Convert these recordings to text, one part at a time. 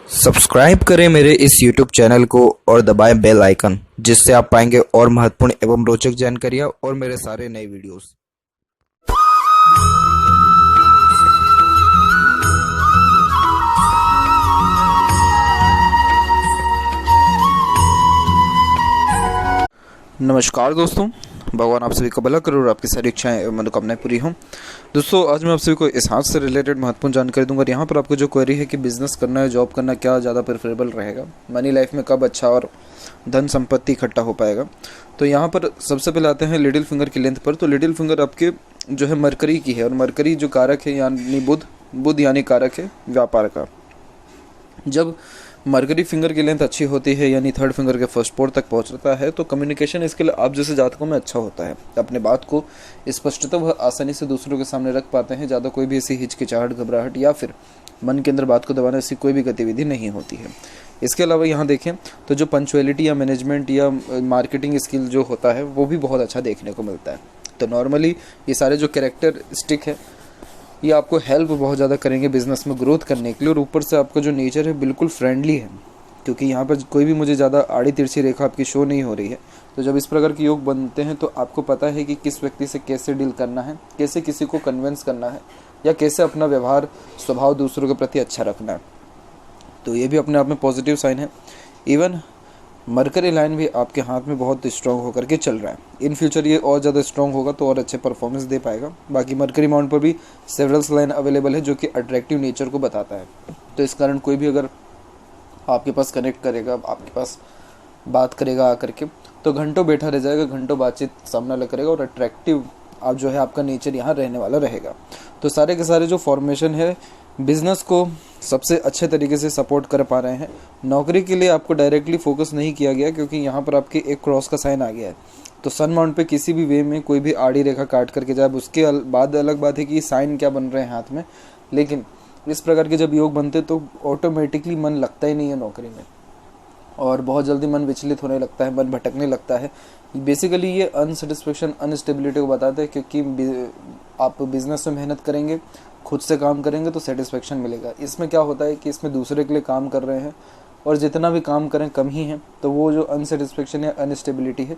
Subscribe करें मेरे इस YouTube चैनल को और दबाएं बेल आइकन, जिससे आप पाएंगे और महत्वपूर्ण एवं रोचक जानकारियाँ और मेरे सारे नए वीडियोस। नमस्कार दोस्तों, भगवान आप सभी को भला करे और आपकी सारी इच्छाएं एवं मनोकामनाएं पूरी हों। दोस्तों, आज मैं आप सभी को इस हाथ से रिलेटेड महत्वपूर्ण जानकारी दूंगा। यहाँ पर आपको जो क्वेरी है कि बिजनेस करना है, जॉब करना, क्या ज़्यादा प्रेफरेबल रहेगा, मनी लाइफ में कब अच्छा और धन संपत्ति इकट्ठा हो पाएगा। तो यहाँ पर सबसे पहले आते हैं लिटिल फिंगर की लेंथ पर। तो लिटिल फिंगर आपके जो है मरकरी की है, और मरकरी जो कारक है यानी बुध यानी कारक है व्यापार का। जब मरकरी फिंगर की लेंथ अच्छी होती है यानी थर्ड फिंगर के फर्स्ट पोर तक पहुंचता है तो कम्युनिकेशन इसके लिए आप जैसे जातकों में अच्छा होता है। अपने बात को स्पष्टता व आसानी से दूसरों के सामने रख पाते हैं। ज़्यादा कोई भी ऐसी हिचकिचाहट, घबराहट या फिर मन के अंदर बात को दबाने ऐसी कोई भी गतिविधि नहीं होती है। इसके अलावा यहाँ देखें तो जो पंचुअलिटी या मैनेजमेंट या मार्केटिंग स्किल जो होता है वो भी बहुत अच्छा देखने को मिलता है। तो नॉर्मली ये सारे जो कैरेक्टरिस्टिक है ये आपको हेल्प बहुत ज़्यादा करेंगे बिजनेस में ग्रोथ करने के लिए। और ऊपर से आपका जो नेचर है बिल्कुल फ्रेंडली है, क्योंकि यहाँ पर कोई भी मुझे ज़्यादा आड़ी तिरछी रेखा आपकी शो नहीं हो रही है। तो जब इस प्रकार के योग बनते हैं तो आपको पता है कि किस व्यक्ति से कैसे डील करना है, कैसे किसी को कन्विंस करना है, या कैसे अपना व्यवहार स्वभाव दूसरों के प्रति अच्छा रखना है। तो ये भी अपने आप में पॉजिटिव साइन है। इवन मरकरी लाइन भी आपके हाथ में बहुत स्ट्रॉन्ग होकर के चल रहा है। इन फ्यूचर ये और ज़्यादा स्ट्रॉन्ग होगा तो और अच्छे परफॉर्मेंस दे पाएगा। बाकी मरकरी माउंट पर भी सेवरल्स लाइन अवेलेबल है जो कि अट्रैक्टिव नेचर को बताता है। तो इस कारण कोई भी अगर आपके पास कनेक्ट करेगा, आपके पास बात करेगा आकर के, तो घंटों बैठा रह जाएगा, घंटों बातचीत सामना लग करेगा और अट्रैक्टिव आप जो है आपका नेचर यहाँ रहने वाला रहेगा। तो सारे के सारे जो फॉर्मेशन है बिजनेस को सबसे अच्छे तरीके से सपोर्ट कर पा रहे हैं। नौकरी के लिए आपको डायरेक्टली फोकस नहीं किया गया क्योंकि यहाँ पर आपके एक क्रॉस का साइन आ गया है। तो सन माउंट पे किसी भी वे में कोई भी आड़ी रेखा काट करके जाए, उसके बाद अलग बात है कि साइन क्या बन रहे हैं हाथ में, लेकिन इस प्रकार के जब योग बनते तो ऑटोमेटिकली मन लगता ही नहीं है नौकरी में, और बहुत जल्दी मन विचलित होने लगता है, मन भटकने लगता है। बेसिकली ये अनसेटिस्फेक्शन, अनस्टेबिलिटी को बताते हैं, क्योंकि आप बिजनेस में मेहनत करेंगे, खुद से काम करेंगे तो सेटिस्फेक्शन मिलेगा। इसमें क्या होता है कि इसमें दूसरे के लिए काम कर रहे हैं और जितना भी काम करें कम ही है, तो वो जो अनसेटिस्फेक्शन या अनस्टेबिलिटी है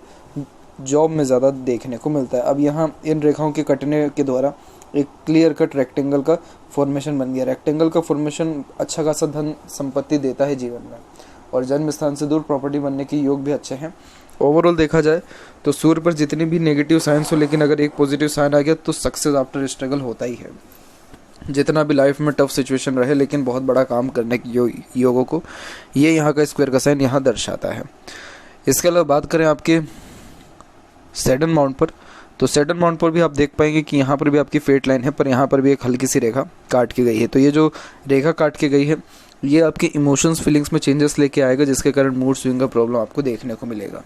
जॉब में ज़्यादा देखने को मिलता है। अब यहाँ इन रेखाओं के कटने के द्वारा एक क्लियर कट रेक्टेंगल का फॉर्मेशन बन गया। रेक्टेंगल का फॉर्मेशन अच्छा खासा धन संपत्ति देता है जीवन में, और जन्म स्थान से दूर प्रॉपर्टी बनने के योग भी अच्छे हैं। ओवरऑल देखा जाए तो सूर्य पर जितनी भी नेगेटिव साइंस हो, लेकिन अगर एक पॉजिटिव साइन आ गया तो सक्सेस आफ्टर स्ट्रगल होता ही है। जितना भी लाइफ में टफ सिचुएशन रहे, लेकिन बहुत बड़ा काम करने की योगों को ये यहाँ का स्क्वायर का साइन यहाँ दर्शाता है। इसके अलावा बात करें आपके सैटर्न माउंट पर, तो सैटर्न माउंट पर भी आप देख पाएंगे कि यहाँ पर भी आपकी फेट लाइन है, पर यहाँ पर भी एक हल्की सी रेखा काट की गई है। तो ये जो रेखा काट के गई है ये आपके इमोशंस, फीलिंग्स में चेंजेस लेके आएगा, जिसके कारण मूड स्विंग का प्रॉब्लम आपको देखने को मिलेगा।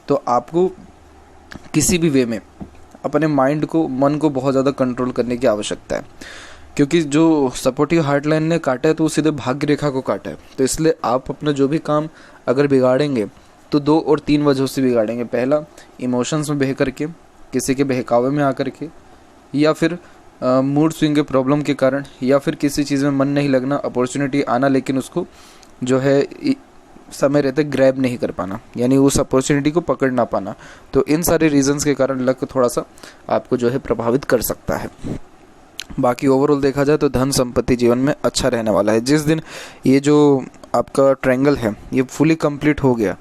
तो आपको किसी भी वे में अपने माइंड को, मन को बहुत ज़्यादा कंट्रोल करने की आवश्यकता है, क्योंकि जो सपोर्टिव हार्ट लाइन ने काटा है तो वो सीधे भाग्य रेखा को काटा है। तो इसलिए आप अपना जो भी काम अगर बिगाड़ेंगे तो 2 और 3 वजहों से बिगाड़ेंगे। पहला, इमोशंस में बह करके, किसी के बहकावे में आकर के, या फिर मूड स्विंग के प्रॉब्लम के कारण, या फिर किसी चीज़ में मन नहीं लगना, अपॉर्चुनिटी आना लेकिन उसको जो है समय रहते ग्रैब नहीं कर पाना, यानी उस अपॉर्चुनिटी को पकड़ ना पाना। तो इन सारे रीजंस के कारण लक थोड़ा सा आपको जो है प्रभावित कर सकता है। बाकी ओवरऑल देखा जाए तो धन संपत्ति जीवन में अच्छा रहने वाला है। जिस दिन ये जो आपका ट्रायंगल है ये फुली कंप्लीट हो गया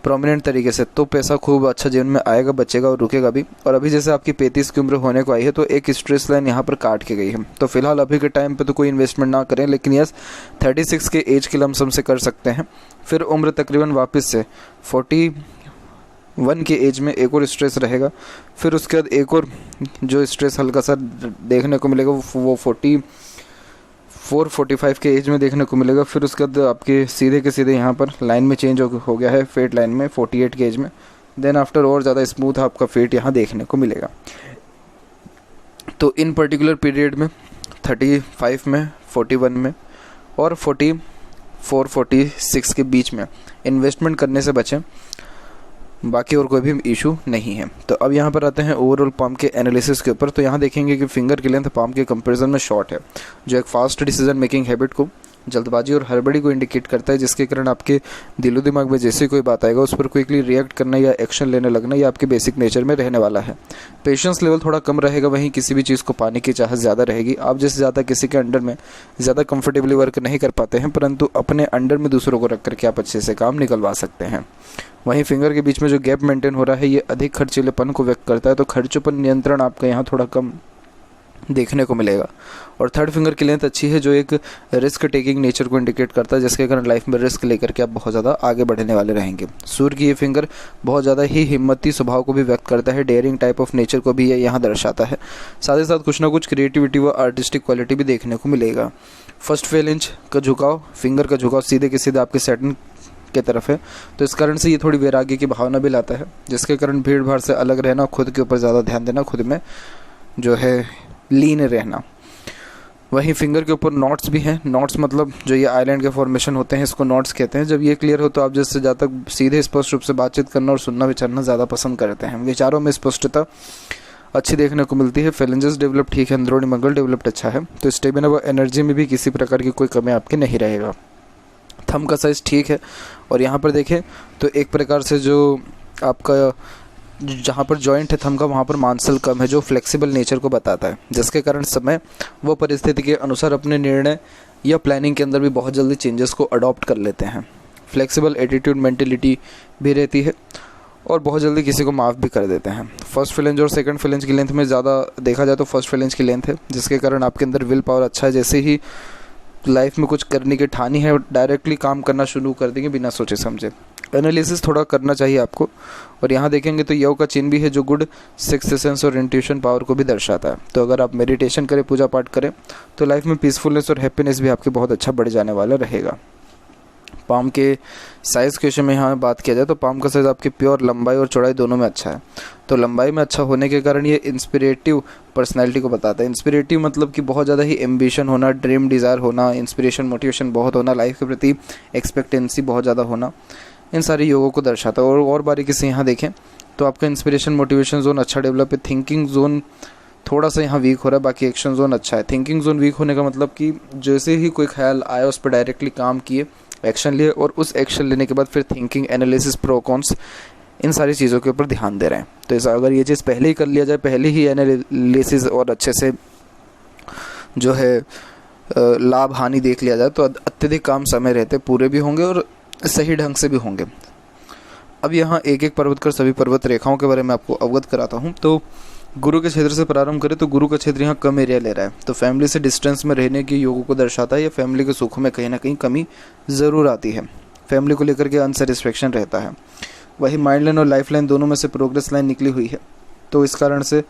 प्रोमिनेंट तरीके से, तो पैसा खूब अच्छा जीवन में आएगा, बचेगा और रुकेगा भी। और अभी जैसे आपकी 35 की उम्र होने को आई है तो एक स्ट्रेस लाइन यहाँ पर काट के गई है। तो फिलहाल अभी के टाइम पे तो कोई इन्वेस्टमेंट ना करें, लेकिन यस 36 के एज के लमसम से कर सकते हैं। फिर उम्र तकरीबन वापस से 41 के एज में एक और स्ट्रेस रहेगा। फिर उसके बाद एक और जो स्ट्रेस हल्का सा देखने को मिलेगा वो 44-45 के एज में देखने को मिलेगा। फिर उसके बाद आपके सीधे के सीधे यहाँ पर लाइन में चेंज हो गया है फेट लाइन में 48 के एज में। देन आफ्टर और ज़्यादा स्मूथ आपका फेट यहाँ देखने को मिलेगा। तो इन पर्टिकुलर पीरियड में 35 में, 41 में और 44-46 के बीच में इन्वेस्टमेंट करने से बचें, बाकी और कोई भी इशू नहीं है। तो अब यहाँ पर आते हैं ओवरऑल पाम के एनालिसिस के ऊपर। तो यहाँ देखेंगे कि फिंगर की लेंथ पाम के कंपैरिजन में शॉर्ट है, जो एक फास्ट डिसीजन मेकिंग हैबिट को जल्दबाजी और हड़बड़ी को इंडिकेट करता है, जिसके कारण आपके दिलो दिमाग में जैसे कोई बात आएगा उस पर क्विकली रिएक्ट करना या एक्शन लेने लगना ये आपके बेसिक नेचर में रहने वाला है। पेशेंस लेवल थोड़ा कम रहेगा, वहीं किसी भी चीज़ को पाने की चाहत ज़्यादा रहेगी। आप जैसे ज़्यादा किसी के अंडर में ज़्यादा कंफर्टेबली वर्क नहीं कर पाते हैं, परंतु अपने अंडर में दूसरों को रख करके आप अच्छे से काम निकलवा सकते हैं। वहीं फिंगर के बीच में जो गैप मेंटेन हो रहा है ये अधिक खर्चीलेपन को व्यक्त करता है, तो खर्चों पर नियंत्रण आपका यहाँ थोड़ा कम देखने को मिलेगा। और थर्ड फिंगर की लेंथ अच्छी है, जो एक रिस्क टेकिंग नेचर को इंडिकेट करता है, जिसके कारण लाइफ में रिस्क लेकर के आप बहुत ज़्यादा आगे बढ़ने वाले रहेंगे। सूर्य की ये फिंगर बहुत ज़्यादा ही हिम्मती स्वभाव को भी व्यक्त करता है, डेयरिंग टाइप ऑफ नेचर को भी ये यहाँ दर्शाता है। साथ ही साथ कुछ ना कुछ क्रिएटिविटी व आर्टिस्टिक क्वालिटी भी देखने को मिलेगा। फर्स्ट फेलेंज का झुकाव, फिंगर का झुकाव सीधे के सीधे आपके सैटर्न के तरफ है, तो इस कारण से ये थोड़ी वैराग्य की भावना भी लाता है, जिसके कारण भीड़ भाड़ से अलग रहना, खुद के ऊपर ज़्यादा ध्यान देना, खुद में जो है लीन रहना। वहीं फिंगर के ऊपर नॉट्स भी हैं। नॉट्स मतलब जो ये आइलैंड के फॉर्मेशन होते हैं इसको नॉट्स कहते हैं। जब ये क्लियर हो तो आप जिससे ज़्यादा सीधे स्पष्ट रूप से बातचीत करना और सुनना विचारना ज़्यादा पसंद करते हैं। विचारों में स्पष्टता अच्छी देखने को मिलती है। फेलेंजेस डेवलप ठीक है, अंदरूनी मंगल डेवलप्ड अच्छा है, तो स्टेमिना व एनर्जी में भी किसी प्रकार की कोई कमी आपकी नहीं रहेगा। थंब का साइज़ ठीक है, और यहाँ पर देखें तो एक प्रकार से जो आपका जहाँ पर जॉइंट है थंब का वहाँ पर मांसल कम है, जो फ्लेक्सिबल नेचर को बताता है, जिसके कारण समय व परिस्थिति के अनुसार अपने निर्णय या प्लानिंग के अंदर भी बहुत जल्दी चेंजेस को अडॉप्ट कर लेते हैं। फ्लेक्सिबल एटीट्यूड मेंटेलिटी भी रहती है और बहुत जल्दी किसी को माफ़ भी कर देते हैं। फर्स्ट फिलेंज और सेकंड फिलेंज की लेंथ में ज़्यादा देखा जाए तो फर्स्ट फिलेंज की लेंथ है, जिसके कारण आपके अंदर विल पावर अच्छा है। जैसे ही लाइफ में कुछ करने की ठानी है डायरेक्टली काम करना शुरू कर देंगे बिना सोचे समझे। एनालिसिस थोड़ा करना चाहिए आपको। और यहाँ देखेंगे तो यव का चिन्ह भी है, जो गुड सिक्स्थ सेंस और इंट्यूशन पावर को भी दर्शाता है। तो अगर आप मेडिटेशन करें, पूजा पाठ करें, तो लाइफ में पीसफुलनेस और हैप्पीनेस भी आपके बहुत अच्छा बढ़ जाने वाला रहेगा। पाम के साइज़ के विषय में यहाँ बात किया जाए तो पाम का साइज़ आपकी प्योर लंबाई और चौड़ाई दोनों में अच्छा है। तो लंबाई में अच्छा होने के कारण ये इंस्पिरेटिव पर्सनैलिटी को बताता है। इंस्पिरेटिव मतलब कि बहुत ज़्यादा ही एम्बिशन होना, ड्रीम डिज़ायर होना, इंस्पिरेशन मोटिवेशन बहुत होना, लाइफ के प्रति एक्सपेक्टेंसी बहुत ज़्यादा होना, इन सारे योगों को दर्शाता है। और बारीकी से यहाँ देखें तो आपका इंस्पिरेशन मोटिवेशन जोन अच्छा डेवलप है। थिंकिंग जोन थोड़ा सा यहाँ वीक हो रहा है, बाकी एक्शन जोन अच्छा है। थिंकिंग जोन वीक होने का मतलब कि जैसे ही कोई ख्याल आया उस पर डायरेक्टली काम किए, एक्शन लिए, और उस एक्शन लेने के बाद फिर थिंकिंग, एनालिसिस, प्रो कॉन्स, इन सारी चीज़ों के ऊपर ध्यान दे रहे हैं। तो ऐसा अगर ये चीज़ पहले ही कर लिया जाए, पहले ही एनालिसिस और अच्छे से जो है लाभ हानि देख लिया जाए, तो अत्यधिक काम समय रहते पूरे भी होंगे और सही ढंग से भी होंगे। अब यहाँ एक एक पर्वत कर सभी पर्वत रेखाओं के बारे में आपको अवगत कराता हूँ। तो गुरु के क्षेत्र से प्रारंभ करें तो गुरु का क्षेत्र यहाँ कम एरिया ले रहा है, तो फैमिली से डिस्टेंस में रहने के योगों को दर्शाता है। या फैमिली के सुखों में कहीं ना कहीं कमी ज़रूर आती है, फैमिली को लेकर के अनसेटिस्फेक्शन रहता है। वही माइंड लाइन और लाइफ लाइन दोनों में से प्रोग्रेस लाइन निकली हुई है, तो इस कारण से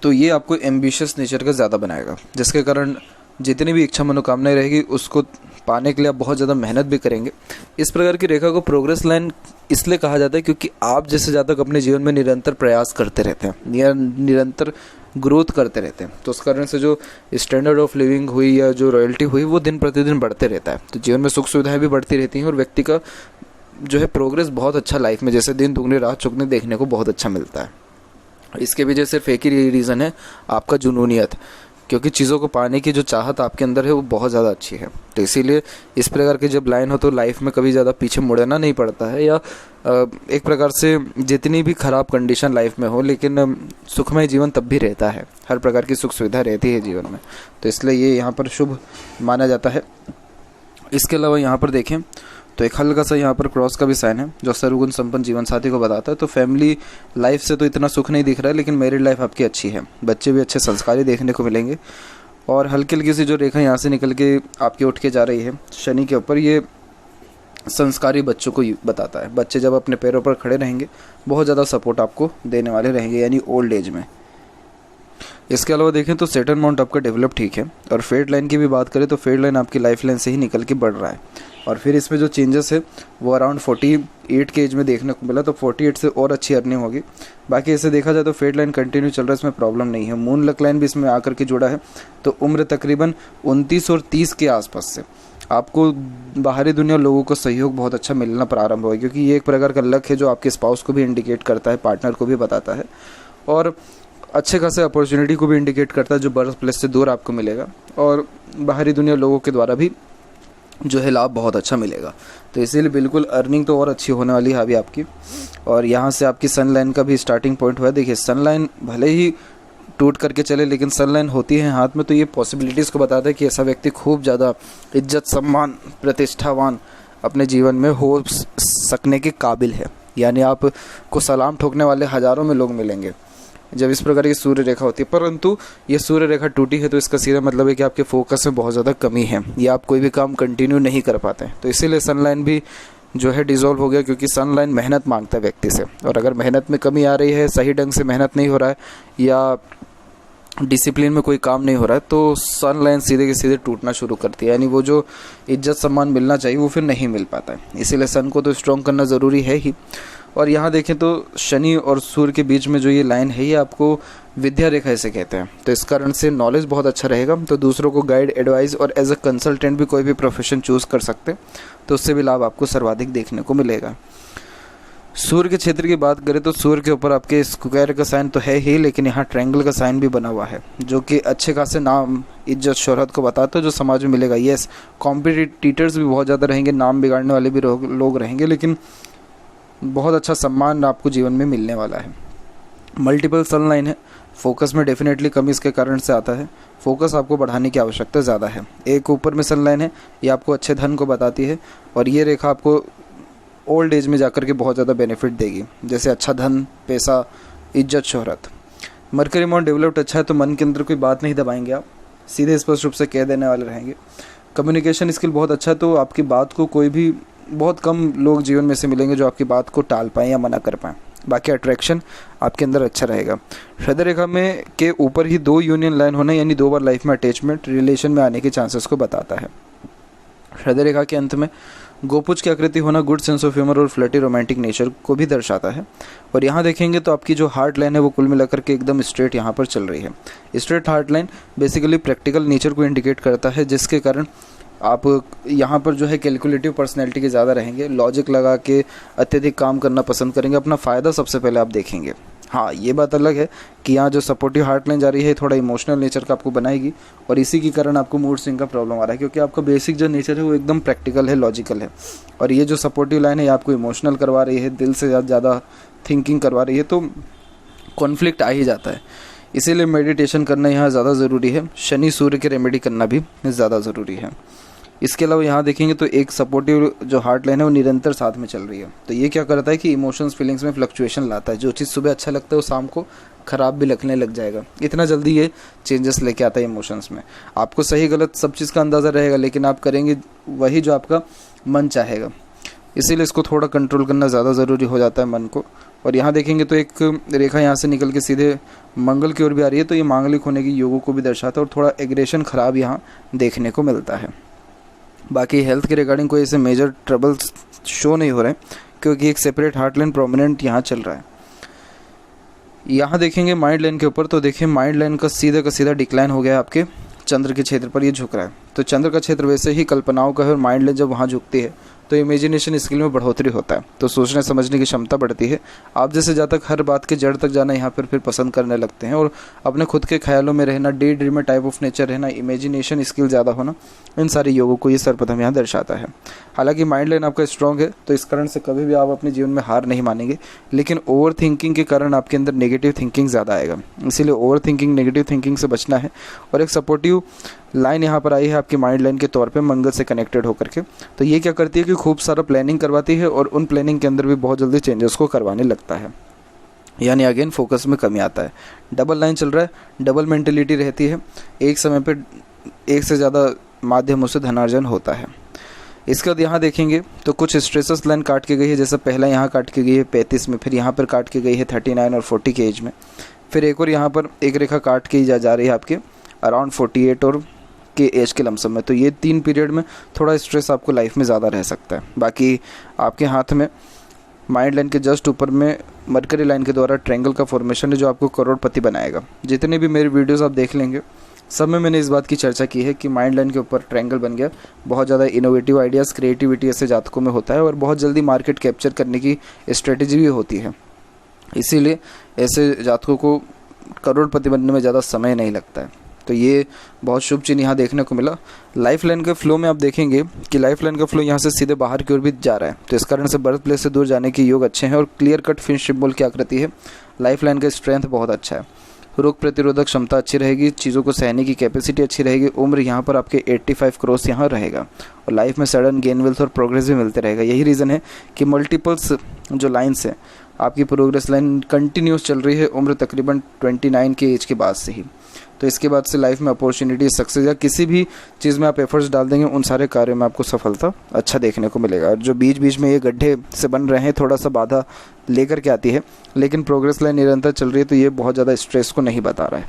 तो ये आपको एम्बिशियस नेचर का ज़्यादा बनाएगा, जिसके कारण जितनी भी इच्छा मनोकामनाएं रहेगी उसको पाने के लिए आप बहुत ज़्यादा मेहनत भी करेंगे। इस प्रकार की रेखा को प्रोग्रेस लाइन इसलिए कहा जाता है क्योंकि आप जैसे ज़्यादा अपने जीवन में निरंतर प्रयास करते रहते हैं, निरंतर ग्रोथ करते रहते हैं, तो उस कारण से जो स्टैंडर्ड ऑफ लिविंग हुई या जो रॉयल्टी हुई वो दिन प्रतिदिन बढ़ते रहता है। तो जीवन में सुख सुविधाएं भी बढ़ती रहती हैं और व्यक्ति का जो है प्रोग्रेस बहुत अच्छा लाइफ में, जैसे दिन दुगने रात चौगुने देखने को बहुत अच्छा मिलता है। इसके पीछे सिर्फ एक ही रीज़न है, आपका जुनूनियत, क्योंकि चीज़ों को पाने की जो चाहत आपके अंदर है वो बहुत ज़्यादा अच्छी है। तो इसीलिए इस प्रकार की जब लाइन हो तो लाइफ में कभी ज़्यादा पीछे मुड़ना नहीं पड़ता है, या एक प्रकार से जितनी भी ख़राब कंडीशन लाइफ में हो लेकिन सुखमय जीवन तब भी रहता है, हर प्रकार की सुख सुविधा रहती है जीवन में, तो इसलिए ये यहाँ पर शुभ माना जाता है। इसके अलावा यहाँ पर देखें तो एक हल्का सा यहाँ पर क्रॉस का भी साइन है, जो सर्वगुण संपन्न जीवन साथी को बताता है। तो फैमिली लाइफ से तो इतना सुख नहीं दिख रहा है, लेकिन मैरिड लाइफ आपकी अच्छी है, बच्चे भी अच्छे संस्कारी देखने को मिलेंगे। और हल्की हल्की सी जो रेखा यहाँ से निकल के आपकी उठ के जा रही है शनि के ऊपर, ये संस्कारी बच्चों को बताता है। बच्चे जब अपने पैरों पर खड़े रहेंगे बहुत ज़्यादा सपोर्ट आपको देने वाले रहेंगे, यानी ओल्ड एज में। इसके अलावा देखें तो सेटन माउंट आपका डेवलप ठीक है। और फेड लाइन की भी बात करें तो फेड लाइन आपकी लाइफ लाइन से ही निकल के बढ़ रहा है, और फिर इसमें जो चेंजेस है वो अराउंड 48 के एज में देखने को मिला, तो 48 से और अच्छी अर्निंग होगी। बाकी ऐसे देखा जाए तो फेड लाइन कंटिन्यू चल रहा है, इसमें प्रॉब्लम नहीं है। मून लक लाइन भी इसमें आकर के जुड़ा है, तो उम्र तकरीबन 29 और 30 के आसपास से आपको बाहरी दुनिया लोगों को सहयोग बहुत अच्छा मिलना प्रारंभ होगा, क्योंकि ये एक प्रकार का लक है जो आपके स्पाउस को भी इंडिकेट करता है, पार्टनर को भी बताता है। और अच्छे खासे अपॉर्चुनिटी को भी इंडिकेट करता है जो बर्थ प्लेस से दूर आपको मिलेगा, और बाहरी दुनिया लोगों के द्वारा भी जो है लाभ बहुत अच्छा मिलेगा। तो इसीलिए बिल्कुल अर्निंग तो और अच्छी होने वाली है अभी आपकी। और यहाँ से आपकी सन लाइन का भी स्टार्टिंग पॉइंट हुआ है। देखिए सन लाइन भले ही टूट करके चले, लेकिन सन लाइन होती है हाथ में, तो ये पॉसिबिलिटीज़ को बताता है कि ऐसा व्यक्ति खूब ज़्यादा इज्जत, सम्मान, प्रतिष्ठावान अपने जीवन में हो सकने के काबिल है। यानी आपको सलाम ठोकने वाले हज़ारों में लोग मिलेंगे जब इस प्रकार की सूर्य रेखा होती है। परंतु ये सूर्य रेखा टूटी है तो इसका सीधा मतलब है कि आपके फोकस में बहुत ज़्यादा कमी है, या आप कोई भी काम कंटिन्यू नहीं कर पाते हैं। तो इसीलिए सन लाइन भी जो है डिज़ोल्व हो गया, क्योंकि सन लाइन मेहनत मांगता है व्यक्ति से, और अगर मेहनत में कमी आ रही है, सही ढंग से मेहनत नहीं हो रहा है, या डिसिप्लिन में कोई काम नहीं हो रहा है, तो सन लाइन सीधे के सीधे टूटना शुरू करती है। यानी वो जो इज्जत सम्मान मिलना चाहिए वो फिर नहीं मिल पाता है। इसीलिए सन को तो स्ट्रॉन्ग करना ज़रूरी है ही। और यहाँ देखें तो शनि और सूर्य के बीच में जो ये लाइन है, ये आपको विद्या रेखा इसे कहते हैं। तो इस कारण से नॉलेज बहुत अच्छा रहेगा। तो दूसरों को गाइड, एडवाइस और एज अ कंसल्टेंट भी कोई भी प्रोफेशन चूज़ कर सकते हैं, तो उससे भी लाभ आपको सर्वाधिक देखने को मिलेगा। सूर्य के क्षेत्र की बात करें तो सूर्य के ऊपर आपके स्क्वायर का साइन तो है ही, लेकिन यहाँ ट्रायंगल का साइन भी बना हुआ है, जो कि अच्छे खासे नाम, इज्जत, शोहरत को बताता है जो समाज में मिलेगा। यस, कॉम्पिटिटर्स भी बहुत ज़्यादा रहेंगे, नाम बिगाड़ने वाले भी लोग रहेंगे, लेकिन बहुत अच्छा सम्मान आपको जीवन में मिलने वाला है। मल्टीपल सन लाइन है, फोकस में डेफिनेटली कमी इसके कारण से आता है। फोकस आपको बढ़ाने की आवश्यकता ज़्यादा है। एक ऊपर में सन लाइन है, ये आपको अच्छे धन को बताती है, और ये रेखा आपको ओल्ड एज में जाकर के बहुत ज़्यादा बेनिफिट देगी, जैसे अच्छा धन, पैसा, इज्जत, शोहरत। मरकरी अमाउंट डेवलप्ड अच्छा है, तो मन के अंदर कोई बात नहीं दबाएंगे आप, सीधे स्पष्ट रूप से कह देने वाले रहेंगे। कम्युनिकेशन स्किल बहुत अच्छा है, तो आपकी बात को कोई भी, बहुत कम लोग जीवन में से मिलेंगे जो आपकी बात को टाल पाएँ या मना कर पाएँ। बाकी अट्रैक्शन आपके अंदर अच्छा रहेगा। हृदय रेखा में के ऊपर ही 2 यूनियन लाइन होना, यानी 2 बार लाइफ में अटैचमेंट, रिलेशन में आने के चांसेस को बताता है। हृदय रेखा के अंत में गोपुज की आकृति होना गुड सेंस ऑफ ह्यूमर और फ्लर्टी रोमांटिक नेचर को भी दर्शाता है। और यहाँ देखेंगे तो आपकी जो हार्ट लाइन है वो कुल मिलाकर के एकदम स्ट्रेट यहाँ पर चल रही है। Straight heart line basically practical nature को इंडिकेट करता है, जिसके कारण आप यहाँ पर जो है कैलकुलेटिव पर्सनैलिटी के ज़्यादा रहेंगे, लॉजिक लगा के अत्यधिक काम करना पसंद करेंगे, अपना फ़ायदा सबसे पहले आप देखेंगे। हाँ, ये बात अलग है कि यहाँ जो सपोर्टिव हार्ट लाइन जा रही है थोड़ा इमोशनल नेचर का आपको बनाएगी, और इसी के कारण आपको मूड स्विंग का प्रॉब्लम आ रहा है, क्योंकि आपका बेसिक जो नेचर है वो एकदम प्रैक्टिकल है, लॉजिकल है, और ये जो सपोर्टिव लाइन है ये आपको इमोशनल करवा रही है, दिल से ज़्यादा थिंकिंग करवा रही है, तो कॉन्फ्लिक्ट आ ही जाता है। इसीलिए मेडिटेशन करना यहाँ ज़्यादा ज़रूरी है, शनि सूर्य के रेमेडी करना भी ज़्यादा ज़रूरी है। इसके अलावा यहाँ देखेंगे तो एक सपोर्टिव जो हार्ट लाइन है वो निरंतर साथ में चल रही है। तो ये क्या करता है कि इमोशंस, फीलिंग्स में फ्लक्चुएशन लाता है। जो चीज़ सुबह अच्छा लगता है वो शाम को ख़राब भी लगने लग जाएगा, इतना जल्दी ये चेंजेस लेके आता है इमोशंस में। आपको सही गलत सब चीज़ का अंदाज़ा रहेगा, लेकिन आप करेंगे वही जो आपका मन चाहेगा। इसीलिए इसको थोड़ा कंट्रोल करना ज़्यादा ज़रूरी हो जाता है मन को। और यहाँ देखेंगे तो एक रेखा यहाँ से निकल के सीधे मंगल की ओर भी आ रही है, तो ये मांगलिक होने की योगों को भी दर्शाता है, और थोड़ा एग्रेशन ख़राब यहाँ देखने को मिलता है। बाकी हेल्थ के रिगार्डिंग कोई ऐसे मेजर ट्रबल्स शो नहीं हो रहे, क्योंकि एक सेपरेट हार्ट लाइन प्रोमिनेंट यहाँ चल रहा है। यहाँ देखेंगे माइंड लाइन के ऊपर, तो देखिए माइंड लाइन का सीधा डिक्लाइन हो गया है, आपके चंद्र के क्षेत्र पर ये झुक रहा है। तो चंद्र का क्षेत्र वैसे ही कल्पनाओं का है, और माइंड लाइन जब वहाँ झुकती है तो इमेजिनेशन स्किल में बढ़ोतरी होता है, तो सोचने समझने की क्षमता बढ़ती है। आप जैसे जातक हर बात के जड़ तक जाना यहाँ पर फिर पसंद करने लगते हैं, और अपने खुद के ख्यालों में रहना, day dreamer type of nature रहना, इमेजिनेशन स्किल ज़्यादा होना, इन सारे योगों को ये सर्वप्रथम यहाँ दर्शाता है। हालांकि माइंड लाइन आपका स्ट्रॉन्ग है, तो इस कारण से कभी भी आप अपने जीवन में हार नहीं मानेंगे, लेकिन ओवर थिंकिंग के कारण आपके अंदर नेगेटिव थिंकिंग ज़्यादा आएगा। इसीलिए ओवर थिंकिंग, नेगेटिव थिंकिंग से बचना है। और एक सपोर्टिव लाइन यहाँ पर आई है आपकी माइंड लाइन के तौर पे मंगल से कनेक्टेड होकर के, तो ये क्या करती है कि खूब सारा प्लानिंग करवाती है, और उन प्लानिंग के अंदर भी बहुत जल्दी चेंजेस को करवाने लगता है, यानी अगेन फोकस में कमी आता है। डबल लाइन चल रहा है, डबल मेंटेलिटी रहती है, एक समय पे एक से ज़्यादा माध्यमों से धनार्जन होता है। इसके बाद यहाँ देखेंगे तो कुछ स्ट्रेसस लाइन काट के गई है, जैसे पहला यहाँ काट के गई है 35 में, फिर यहाँ पर काट के गई है 39 और 40 के एज में, फिर एक और यहाँ पर एक रेखा काट के जा रही है आपके अराउंड 48 और के एज के लमसम में। तो ये 3 पीरियड में थोड़ा स्ट्रेस आपको लाइफ में ज़्यादा रह सकता है। बाकी आपके हाथ में माइंड लाइन के जस्ट ऊपर में मरकरी लाइन के द्वारा ट्रायंगल का फॉर्मेशन है, जो आपको करोड़पति बनाएगा। जितने भी मेरे वीडियोस आप देख लेंगे सब में मैंने इस बात की चर्चा की है कि माइंड लाइन के ऊपर ट्रायंगल बन गया, बहुत ज़्यादा इनोवेटिव आइडियाज़, क्रिएटिविटी ऐसे जातकों में होता है, और बहुत जल्दी मार्केट कैप्चर करने की स्ट्रेटजी भी होती है। इसीलिए ऐसे जातकों को करोड़पति बनने में ज़्यादा समय नहीं लगता है। तो ये बहुत शुभ चिन्ह यहाँ देखने को मिला। लाइफ लाइन के फ्लो में आप देखेंगे कि लाइफ लाइन का फ्लो यहाँ से सीधे बाहर की ओर भी जा रहा है, तो इस कारण से बर्थ प्लेस से दूर जाने के योग अच्छे हैं और क्लियर कट फिन सिंबल की आकृति है। लाइफ लाइन का स्ट्रेंथ बहुत अच्छा है, रोग प्रतिरोधक क्षमता अच्छी रहेगी, चीज़ों को सहने की कैपेसिटी अच्छी रहेगी। उम्र यहाँ पर आपके 85 क्रॉस यहाँ रहेगा और लाइफ में सडन गेन वेल्थ और प्रोग्रेस भी मिलते रहेगा। यही रीज़न है कि मल्टीपल्स जो लाइन्स है आपकी प्रोग्रेस लाइन कंटिन्यूस चल रही है उम्र तकरीबन 29 के एज के बाद से ही। तो इसके बाद से लाइफ में अपॉर्चुनिटी, सक्सेस या किसी भी चीज़ में आप एफर्ट्स डाल देंगे उन सारे कार्यों में आपको सफलता अच्छा देखने को मिलेगा। जो बीच बीच में ये गड्ढे से बन रहे हैं थोड़ा सा बाधा लेकर के आती है, लेकिन प्रोग्रेस लाइन निरंतर चल रही है तो ये बहुत ज़्यादा स्ट्रेस को नहीं बता रहा है।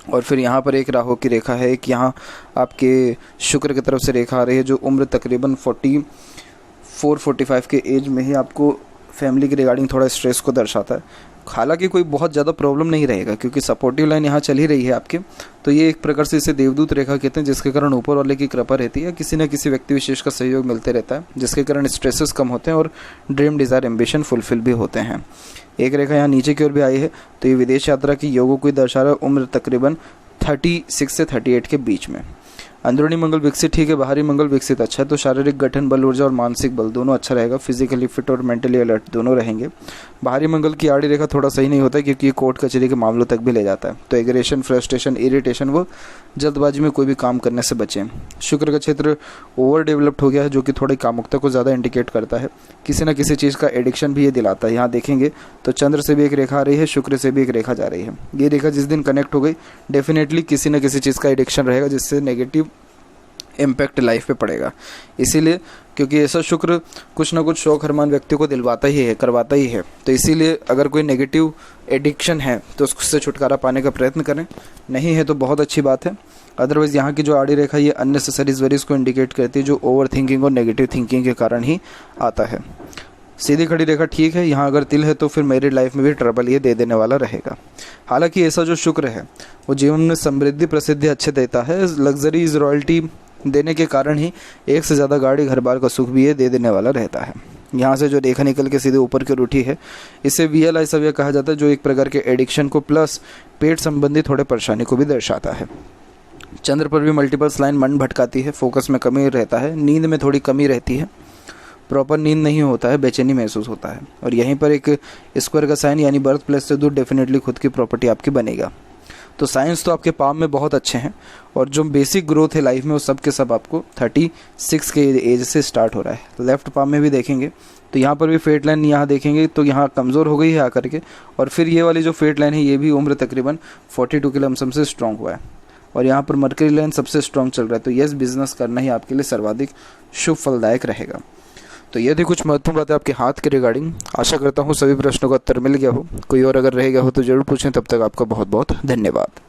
और फिर यहाँ पर एक राहु की रेखा है, एक यहाँ आपके शुक्र की तरफ से रेखा आ रही है जो उम्र तकरीबन 44-45 के एज में ही आपको फैमिली के रिगार्डिंग थोड़ा स्ट्रेस को दर्शाता है। हालांकि कोई बहुत ज़्यादा प्रॉब्लम नहीं रहेगा क्योंकि सपोर्टिव लाइन यहाँ चल ही रही है आपके। तो ये एक प्रकार से इसे देवदूत रेखा कहते हैं, जिसके कारण ऊपर वाले की कृपा रहती है, किसी न किसी व्यक्ति विशेष का सहयोग मिलते रहता है, जिसके कारण स्ट्रेसेस कम होते हैं और ड्रीम डिज़ायर एम्बिशन फुलफिल भी होते हैं। एक रेखा यहाँ नीचे की ओर भी आई है तो ये विदेश यात्रा की योगों को दर्शा रहा है। उम्र तकरीबन 36 से 38 के बीच में। अंदरूनी मंगल विकसित ठीक है, बाहरी मंगल विकसित अच्छा है, तो शारीरिक गठन, बल, ऊर्जा और मानसिक बल दोनों अच्छा रहेगा। फिजिकली फिट और मेंटली अलर्ट दोनों रहेंगे। बाहरी मंगल की आड़ी रेखा थोड़ा सही नहीं होता है क्योंकि ये कोर्ट कचहरी के मामलों तक भी ले जाता है, तो एग्रेशन, फ्रस्ट्रेशन, इरिटेशन व जल्दबाजी में कोई भी काम करने से बचें। शुक्र का क्षेत्र ओवर डेवलप्ड हो गया है जो कि थोड़ी कामुकता को ज़्यादा इंडिकेट करता है, किसी न किसी चीज़ का एडिक्शन भी ये दिलाता है। यहाँ देखेंगे तो चंद्र से भी एक रेखा आ रही है, शुक्र से भी एक रेखा जा रही है। ये रेखा जिस दिन कनेक्ट हो गई डेफिनेटली किसी न किसी चीज़ का एडिक्शन रहेगा जिससे नेगेटिव इम्पैक्ट लाइफ पे पड़ेगा। इसीलिए क्योंकि ऐसा शुक्र कुछ ना कुछ शौक हरमान व्यक्ति को दिलवाता ही है, करवाता ही है, तो इसीलिए अगर कोई नेगेटिव एडिक्शन है तो उससे छुटकारा पाने का प्रयत्न करें, नहीं है तो बहुत अच्छी बात है। अदरवाइज़ यहाँ की जो आड़ी रेखा ये अननेसेसरी वरीज को इंडिकेट करती है जो ओवर थिंकिंग और नेगेटिव थिंकिंग के कारण ही आता है। सीधी खड़ी रेखा ठीक है, यहाँ अगर तिल है तो फिर मेरी लाइफ में भी ट्रबल ये दे देने वाला रहेगा। हालांकि ऐसा जो शुक्र है वो जीवन में समृद्धि प्रसिद्धि अच्छे देता है, लग्जरीज रॉयल्टी देने के कारण ही एक से ज़्यादा गाड़ी घर बार का सुख भी ये दे देने वाला रहता है। यहाँ से जो रेखा निकल के सीधे ऊपर की ओर उठी है इसे VLI सव्य कहा जाता है, जो एक प्रकार के एडिक्शन को प्लस पेट संबंधी थोड़े परेशानी को भी दर्शाता है। चंद्र पर भी मल्टीपल्स लाइन मन भटकाती है, फोकस में कमी रहता है, नींद में थोड़ी कमी रहती है, प्रॉपर नींद नहीं होता है, बेचैनी महसूस होता है। और यहीं पर एक स्क्वायर का साइन यानी बर्थ प्लेस से दूर डेफिनेटली खुद की प्रॉपर्टी आपकी बनेगा। तो साइंस तो आपके पाम में बहुत अच्छे हैं और जो बेसिक ग्रोथ है लाइफ में वो सब के सब आपको 36 के एज से स्टार्ट हो रहा है। लेफ्ट पाम में भी देखेंगे तो यहाँ पर भी फेट लाइन यहाँ देखेंगे तो यहाँ कमज़ोर हो गई है आकर के, और फिर ये वाली जो फेट लाइन है ये भी उम्र तकरीबन 42 के लमसम से स्ट्रॉन्ग हुआ है और यहाँ पर मरकरी लाइन सबसे स्ट्रॉन्ग चल रहा है। तो यस, बिजनेस करना ही आपके लिए सर्वाधिक शुभ फलदायक रहेगा। तो ये थी कुछ महत्वपूर्ण बातें आपके हाथ के रिगार्डिंग। आशा करता हूँ सभी प्रश्नों का उत्तर मिल गया हो। कोई और अगर रह गया हो तो ज़रूर पूछें। तब तक आपका बहुत बहुत धन्यवाद।